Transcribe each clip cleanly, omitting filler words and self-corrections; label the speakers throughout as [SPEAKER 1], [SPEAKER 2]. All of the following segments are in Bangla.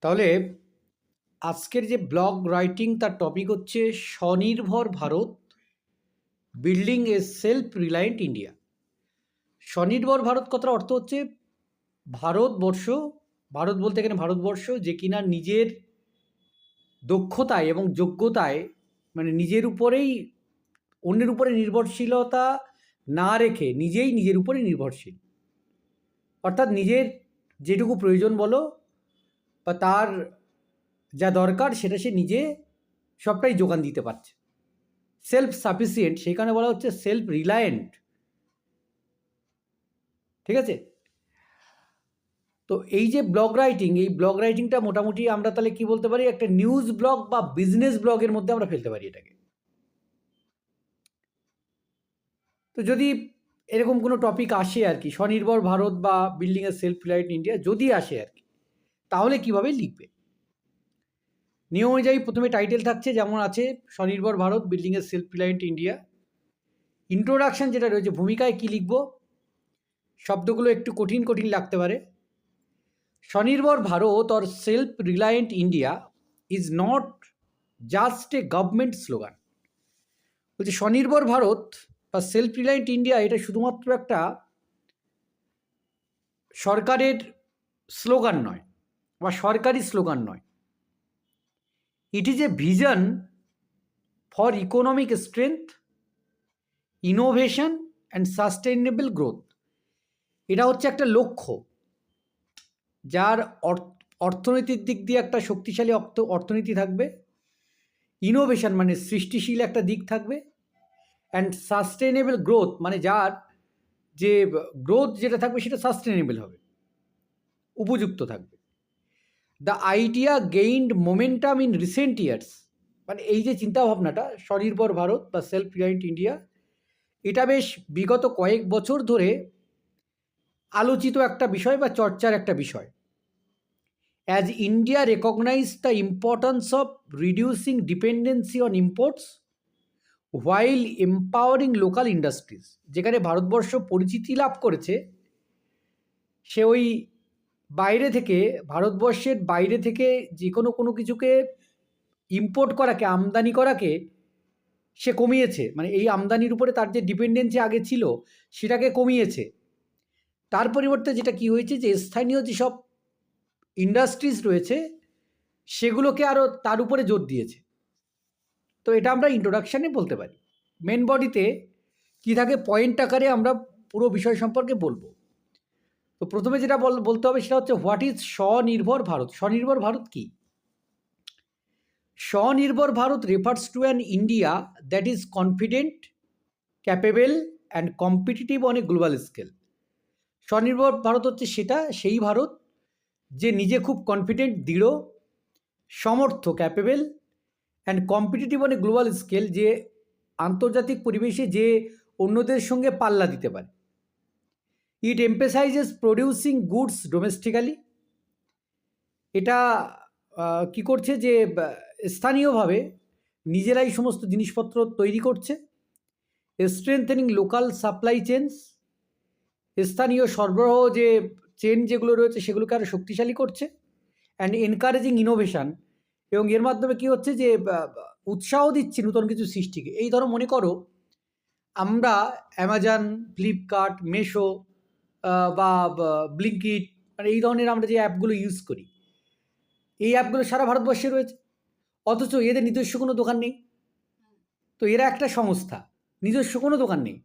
[SPEAKER 1] তাহলে আজকের যে ব্লগ রাইটিং তার টপিক হচ্ছে স্বনির্ভর Bharat, building a self reliant India. স্বনির্ভর ভারত কথার অর্থ হচ্ছে ভারতবর্ষ, ভারত বলতে এখানে ভারতবর্ষ যে কিনা নিজের দক্ষতায় এবং যোগ্যতায় মানে নিজের উপরেই অন্যের উপরে নির্ভরশীলতা না রেখে নিজেই নিজের উপরে নির্ভরশীল, অর্থাৎ নিজের যেটুকু প্রয়োজন বলো বা তার যা দরকার সেটা সে নিজে সবটাই যোগান দিতে পারছে, সেলফ সাফিসিয়েন্ট, সেখানে বলা হচ্ছে সেলফ রিলায়েন্ট। ঠিক আছে? তো এই যে ব্লগ রাইটিং, এই ব্লগ রাইটিংটা মোটামুটি আমরা তাহলে কি বলতে পারি, একটা নিউজ ব্লগ বা বিজনেস ব্লগের মধ্যে আমরা ফেলতে পারি এটাকে। তো যদি এরকম কোনো টপিক আসে আর কি, স্বনির্ভর ভারত বা building a self reliant India যদি আসে আর কি, তাহলে কিভাবে লিখবে? নিয়ম অনুযায়ী প্রথমে টাইটেল থাকছে যেমন আছে স্বনির্ভর Bharat building a self reliant India. Introduction যেটা রয়েছে, ভূমিকায় কি লিখব, শব্দগুলো একটু কঠিন কঠিন লাগতে পারে। স্বনির্ভর Bharat or self reliant India is not just a government slogan. বলছে স্বনির্ভর ভারত বা সেলফ রিলায়েন্ট ইন্ডিয়া এটা শুধুমাত্র একটা সরকারের স্লোগান নয় বা সরকারি স্লোগান নয়। It is a vision for economic strength, innovation and sustainable growth. এটা হচ্ছে একটা লক্ষ্য যার অর্থনীতির দিক দিয়ে একটা শক্তিশালী অর্থনীতি থাকবে, ইনোভেশন মানে সৃষ্টিশীল একটা দিক থাকবে, অ্যান্ড সাস্টেইনেবল গ্রোথ মানে যার যে গ্রোথ যেটা থাকবে সেটা সাস্টেনেবল হবে, উপযুক্ত থাকবে। The idea gained momentum in recent years, মানে এই যে চিন্তাভাবনাটা স্বনির্ভর ভারত বা সেলফ রিলায়েন্ট ইন্ডিয়া, এটা বেশ বিগত কয়েক বছর ধরে আলোচিত একটা বিষয় বা চর্চার একটা বিষয়। As India recognize the importance of reducing dependency on imports while empowering local industries, যেখানে ভারতবর্ষ পরিচিতি লাভ করেছে, সে ওই বাইরে থেকে, ভারতবর্ষের বাইরে থেকে যে কোনো কিছুকে ইম্পোর্ট করাকে, আমদানি করাকে সে কমিয়েছে। মানে এই আমদানির উপরে তার যে ডিপেন্ডেন্সি আগে ছিল সেটাকে কমিয়েছে। তার পরিবর্তে যেটা কি হয়েছে, যে স্থানীয় যেসব ইন্ডাস্ট্রিজ রয়েছে সেগুলোকে আরও তার উপরে জোর দিয়েছে। তো এটা আমরা ইন্ট্রোডাকশানে বলতে পারি। মেন বডিতে কী থাকে, পয়েন্ট আকারে আমরা পুরো বিষয় সম্পর্কে বলবো। তো প্রথমে যেটা বলতে হবে সেটা হচ্ছে হোয়াট ইজ স্বনির্ভর ভারত। স্বনির্ভর ভারত কি? Swanirbhar Bharat refers to an India that is confident, capable and competitive on a global scale. স্বনির্ভর ভারত হচ্ছে সেই ভারত যে নিজে খুব কনফিডেন্ট, দৃঢ়, সমর্থ, capable and competitive on a global scale, যে আন্তর্জাতিক পরিবেশে যে অন্যদের সঙ্গে পাল্লা দিতে পারে। ইট এমফেসাইজেস প্রডিউসিং গুডস ডোমেস্টিক্যালি, এটা কি করছে, যে স্থানীয়ভাবে নিজেরাই সমস্ত জিনিসপত্র তৈরি করছে। স্ট্রেংথেনিং লোকাল সাপ্লাই চেনস, স্থানীয় সরবরাহ যে চেন যেগুলো রয়েছে সেগুলোকে আরও শক্তিশালী করছে। অ্যান্ড এনকারেজিং ইনোভেশন, এবং এর মাধ্যমে কী হচ্ছে, যে উৎসাহ দিচ্ছে নতুন কিছু সৃষ্টিকে। এই ধরো মনে করো আমরা অ্যামাজন, ফ্লিপকার্ট, মেশো বা ব্লিঙ্কিট, মানে এই ধরনের আমরা যে অ্যাপগুলো ইউজ করি, এই অ্যাপগুলো সারা ভারতবর্ষে রয়েছে, অথচ এদের নিজস্ব কোনো দোকান নেই। তো এরা একটা সংস্থা, নিজস্ব কোনো দোকান নেই,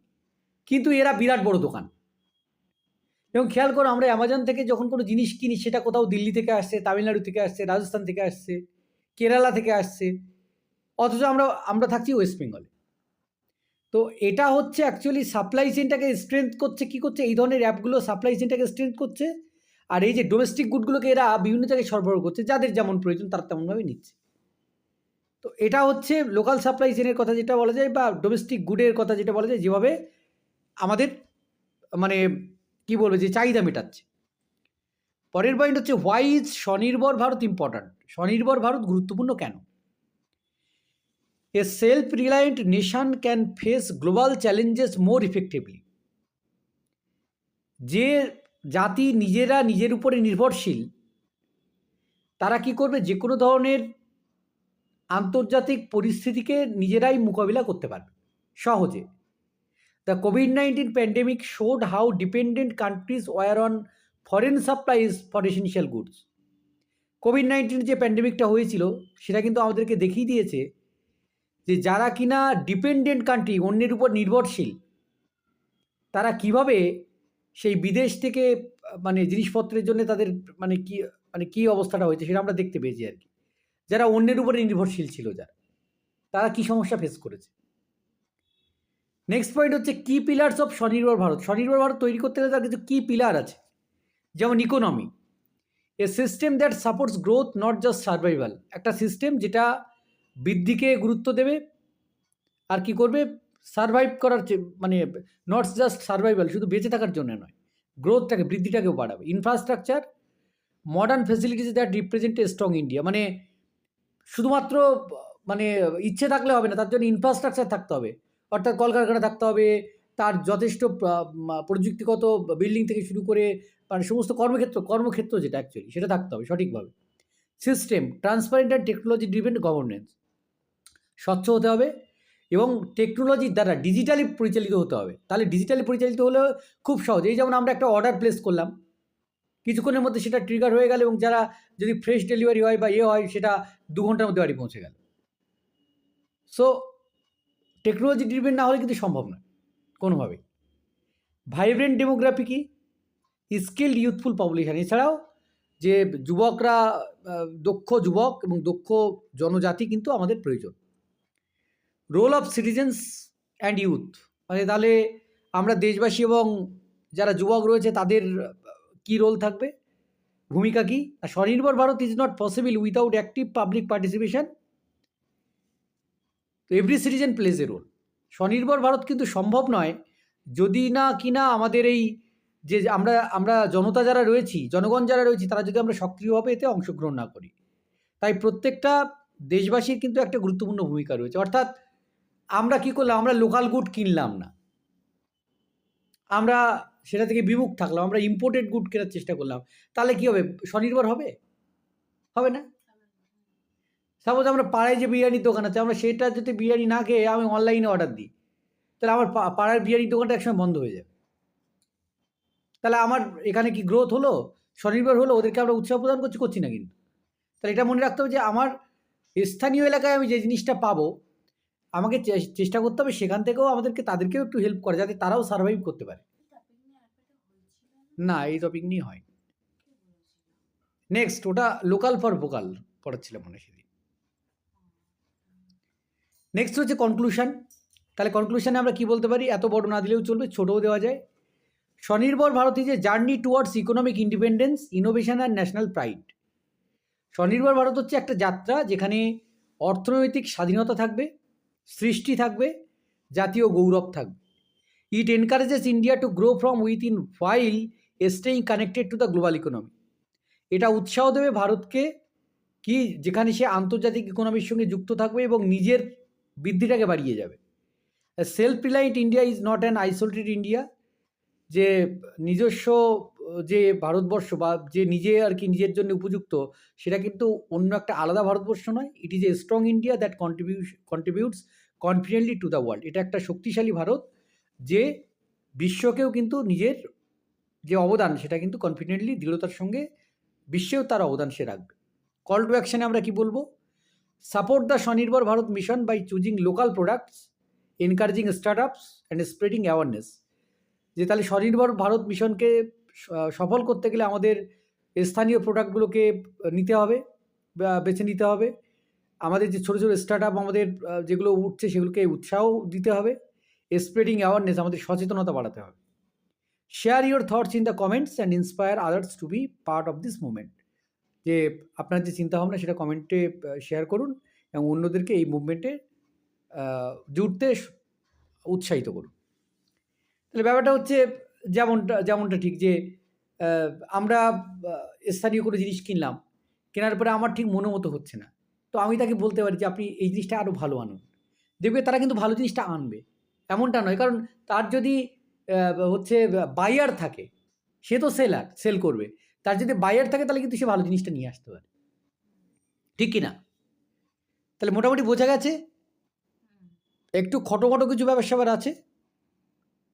[SPEAKER 1] কিন্তু এরা বিরাট বড় দোকান। এবং খেয়াল করো, আমরা অ্যামাজন থেকে যখন কোনো জিনিস কিনি সেটা কোথাও দিল্লি থেকে আসছে, তামিলনাড়ু থেকে আসছে, রাজস্থান থেকে আসছে, কেরালা থেকে আসছে, অথচ আমরা থাকছি ওয়েস্ট বেঙ্গলে। তো এটা হচ্ছে অ্যাকচুয়ালি সাপ্লাই চেনটাকে স্ট্রেংথ করছে। কী করছে? এই ধরনের অ্যাপগুলো সাপ্লাই চেনটাকে স্ট্রেংথ করছে। আর এই যে ডোমেস্টিক গুডগুলোকে এরা বিভিন্ন জায়গায় সরবরাহ করছে, যাদের যেমন প্রয়োজন তারা তেমনভাবে নিচ্ছে। তো এটা হচ্ছে লোকাল সাপ্লাই চেনের কথা যেটা বলা যায়, বা ডোমেস্টিক গুডের কথা যেটা বলা যায়, যেভাবে আমাদের মানে কি বলবো, যে চাহিদা মেটাচ্ছে। পরের পয়েন্ট হচ্ছে হোয়াই ইজ স্বনির্ভর ভারত ইম্পর্ট্যান্ট। স্বনির্ভর ভারত গুরুত্বপূর্ণ কেন? A self reliant nation can face global challenges more effectively. যে জাতি নিজেরা নিজের উপরে নির্ভরশীল, তারা কি করবে, যে কোনো ধরনের আন্তর্জাতিক পরিস্থিতিকে নিজেরাই মোকাবিলা করতে পারবে সহজে। দ্য কোভিড-19 pandemic showed how dependent countries were on foreign supplies for essential goods. কোভিড-19 যে প্যান্ডেমিকটা হয়েছিল সেটা কিন্তু আমাদেরকে দেখিয়ে দিয়েছে যে যারা কিনা ডিপেন্ডেন্ট কান্ট্রি, অন্যের উপর নির্ভরশীল, তারা কিভাবে সেই বিদেশ থেকে মানে জিনিসপত্রের জন্য তাদের মানে কি অবস্থাটা হয়েছে সেটা আমরা দেখতে পেয়েছি আর কি। যারা অন্যের উপরে নির্ভরশীল ছিল, তারা কি সমস্যা ফেস করেছে। নেক্সট পয়েন্ট হচ্ছে কি পিলার্স অফ স্বনির্ভর ভারত। স্বনির্ভর ভারত তৈরি করতে গেলে তার কিছু কি পিলার আছে, যেমন economy, a system that supports growth not just survival. একটা সিস্টেম যেটা বৃদ্ধিকে গুরুত্ব দেবে আর কি করবে, সার্ভাইভ করার মানে নট জাস্ট সার্ভাইভাল, শুধু বেঁচে থাকার জন্য নয়, গ্রোথটাকে, বৃদ্ধিটাকেও বাড়াবে। Infrastructure, modern facilities that represent a strong India. মানে শুধুমাত্র মানে ইচ্ছে থাকলে হবে না, তার জন্য ইনফ্রাস্ট্রাকচার থাকতে হবে, অর্থাৎ কলকারখানা থাকতে হবে, তার যথেষ্ট প্রযুক্তিগত বিল্ডিং থেকে শুরু করে মানে সমস্ত কর্মক্ষেত্র যেটা অ্যাকচুয়ালি সেটা থাকতে হবে সঠিকভাবে। System, transparent and technology driven governance, স্বচ্ছ হতে হবে এবং টেকনোলজির দ্বারা ডিজিটালি পরিচালিত হতে হবে। তাহলে ডিজিটালি পরিচালিত হলে খুব সহজ। এই যেমন আমরা একটা অর্ডার প্লেস করলাম, কিছুক্ষণের মধ্যে সেটা ট্রিগার হয়ে গেল এবং যারা যদি ফ্রেশ ডেলিভারি হয় বা হয় সেটা 2 ঘন্টার মধ্যে বাড়ি পৌঁছে গেল। সো টেকনোলজি ড্রিভেন না হলে কিন্তু সম্ভব নয় কোনোভাবেই। ভাইব্রেন্ট ডেমোগ্রাফি কি, স্কিলড ইউথফুল পপুলেশন, এছাড়াও যে যুবকরা, দক্ষ যুবক এবং দক্ষ জনজাতি কিন্তু আমাদের প্রয়োজন। Role of citizens and youth, মানে তাহলে আমরা দেশবাসী এবং যারা যুবক রয়েছে তাদের কি রোল থাকবে, ভূমিকা কি। Swanirbhar Bharat is not possible without active public participation, তো every citizen plays a role. Swanirbhar Bharat কিন্তু সম্ভব নয় যদি না কিনা আমাদের এই যে আমরা জনতা যারা রয়েছি, জনগণ যারা রয়েছি, তারা যদি আমরা সক্রিয়ভাবে এতে অংশগ্রহণ না করি। তাই প্রত্যেকটা দেশবাসীর কিন্তু একটা গুরুত্বপূর্ণ ভূমিকা রয়েছে। অর্থাৎ আমরা কি করলাম, আমরা লোকাল গুড কিনলাম না, আমরা সেটা থেকে বিমুখ থাকলাম, আমরা ইম্পোর্টেড গুড কেনার চেষ্টা করলাম, তাহলে কি হবে, স্বনির্ভর হবে? হবে না। সাপোজ আমরা পাড়ায় যে বিরিয়ানির দোকান আছে, আমরা সেটা যদি বিরিয়ানি না খেয়ে আমি অনলাইনে অর্ডার দিই, তাহলে আমার পাড়ার বিরিয়ানির দোকানটা একসময় বন্ধ হয়ে যাবে। তাহলে আমার এখানে কি গ্রোথ হলো, স্বনির্ভর হলো? ওদেরকে আমরা উৎসাহ প্রদান করছি না কিন্তু। তাহলে এটা মনে রাখতে হবে যে আমার স্থানীয় এলাকায় আমি যে জিনিসটা পাবো, আমাকে চেষ্টা করতে হবে সেখান থেকেও তাদেরকেও একটু হেল্প করা, যাতে তারাও সার্ভাইভ করতে পারে। না, এই টপিক নিয়ে হয়। নেক্সট, ওটা লোকাল ফর ভোকাল পড়াচ্ছিলাম মনে সেদিন। নেক্সট হচ্ছে কনক্লুশন। তাহলে কনক্লুশনে আমরা কি বলতে পারি, এত বড় না দিলেও চলবে, ছোটও দেওয়া যায়। স্বনির্ভর Bharat is a journey towards economic independence, innovation and national pride. স্বনির্ভর ভারত হচ্ছে একটা যাত্রা যেখানে অর্থনৈতিক স্বাধীনতা থাকবে, সৃষ্টি থাকবে, জাতীয় গৌরব থাকবে। It encourages India to grow from within while staying connected to the global economy. এটা উৎসাহ দেবে ভারতকে কি, যেখানে সে আন্তর্জাতিক ইকোনমির সঙ্গে যুক্ত থাকবে এবং নিজের বৃদ্ধিটাকে বাড়িয়ে যাবে। Self reliant India is not an isolated India, যে নিজস্ব যে ভারতবর্ষ বা যে নিজে আর কি নিজের জন্য উপযুক্ত, সেটা কিন্তু অন্য একটা আলাদা ভারতবর্ষ নয়। It is a strong India that contributes confidently to the world. এটা একটা শক্তিশালী ভারত যে বিশ্বকেও কিন্তু নিজের যে অবদান সেটা কিন্তু কনফিডেন্টলি, দৃঢ়তার সঙ্গে বিশ্বেও তার অবদান সে রাখবে। কল টু অ্যাকশনে আমরা কি বলবো, support the Swanirbhar Bharat mission by choosing local products, encouraging startups and spreading awareness. যে তাহলে স্বনির্ভর ভারত মিশনকে সফল করতে গেলে আমাদের স্থানীয় প্রোডাক্টগুলোকে নিতে হবে বা বেছে নিতে হবে। আমাদের যে ছোটো ছোটো স্টার্টআপ আমাদের যেগুলো উঠছে সেগুলোকে উৎসাহ দিতে হবে। স্প্রেডিং অ্যাওয়ারনেস, আমাদের সচেতনতা বাড়াতে হবে। Share your thoughts in the comments and inspire others to be part of this movement. যে আপনার যে চিন্তাভাবনা সেটা কমেন্টে শেয়ার করুন এবং অন্যদেরকে এই মুভমেন্টে জুড়তে উৎসাহিত করুন। তাহলে ব্যাপারটা হচ্ছে যেমনটা ঠিক যে আমরা স্থানীয় কোনো জিনিস কিনলাম, কেনার পরে আমার ঠিক মতো হচ্ছে না, তো আমি তাকে বলতে পারি যে আপনি এই জিনিসটা আরও ভালো আনুন, দেখবে তারা কিন্তু ভালো জিনিসটা আনবে। এমনটা নয়, কারণ তার যদি হচ্ছে বায়ার থাকে, সে তো সেল করবে, তার যদি বায়ার থাকে তাহলে কিন্তু সে ভালো জিনিসটা নিয়ে আসতে পারে। ঠিক কি না? তাহলে মোটামুটি বোঝা গেছে একটু খটোমটো কিছু ব্যাপার-স্যাপার আছে।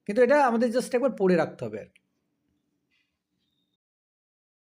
[SPEAKER 1] কিন্তু এটা আমাদের জাস্ট একবার পড়ে রাখতে হবে আরকি।